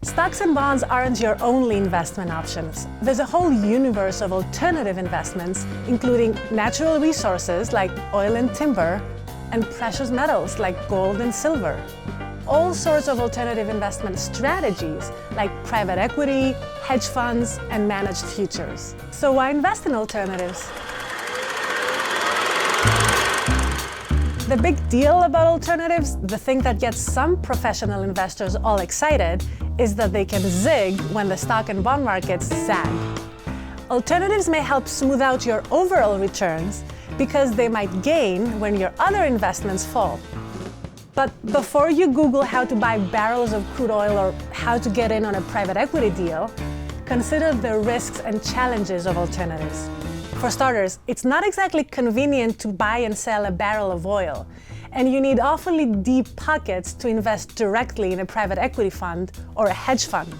Stocks and bonds aren't your only investment options. There's a whole universe of alternative investments, including natural resources like oil and timber, and precious metals like gold and silver. All sorts of alternative investment strategies like private equity, hedge funds, and managed futures. So why invest in alternatives? The big deal about alternatives, the thing that gets some professional investors all excited, is that they can zig when the stock and bond markets sag. Alternatives may help smooth out your overall returns because they might gain when your other investments fall. But before you Google how to buy barrels of crude oil or how to get in on a private equity deal, consider the risks and challenges of alternatives. For starters, it's not exactly convenient to buy and sell a barrel of oil, and you need awfully deep pockets to invest directly in a private equity fund or a hedge fund.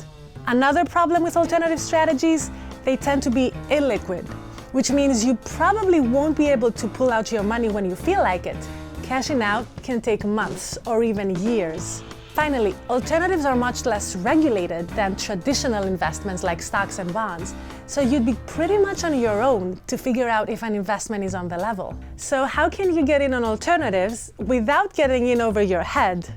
Another problem with alternative strategies, they tend to be illiquid, which means you probably won't be able to pull out your money when you feel like it. Cashing out can take months or even years. Finally, alternatives are much less regulated than traditional investments like stocks and bonds, so you'd be pretty much on your own to figure out if an investment is on the level. So how can you get in on alternatives without getting in over your head?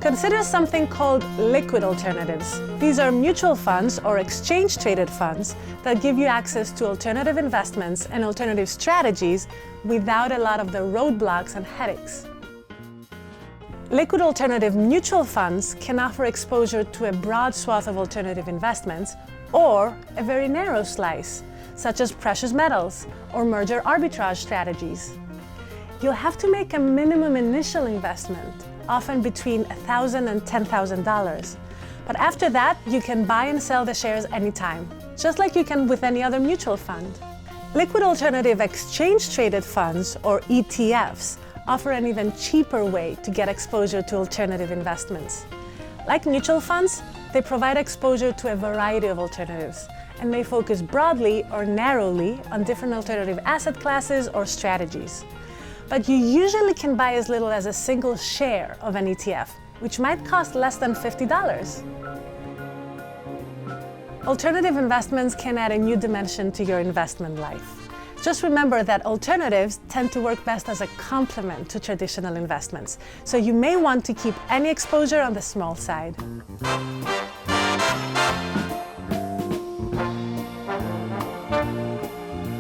Consider something called liquid alternatives. These are mutual funds or exchange-traded funds that give you access to alternative investments and alternative strategies without a lot of the roadblocks and headaches. Liquid alternative mutual funds can offer exposure to a broad swath of alternative investments or a very narrow slice, such as precious metals or merger arbitrage strategies. You'll have to make a minimum initial investment, often between $1,000 and $10,000. But after that, you can buy and sell the shares anytime, just like you can with any other mutual fund. Liquid alternative exchange-traded funds, or ETFs, offer an even cheaper way to get exposure to alternative investments. Like mutual funds, they provide exposure to a variety of alternatives, and they focus broadly or narrowly on different alternative asset classes or strategies. But you usually can buy as little as a single share of an ETF, which might cost less than $50. Alternative investments can add a new dimension to your investment life. Just remember that alternatives tend to work best as a complement to traditional investments, so you may want to keep any exposure on the small side.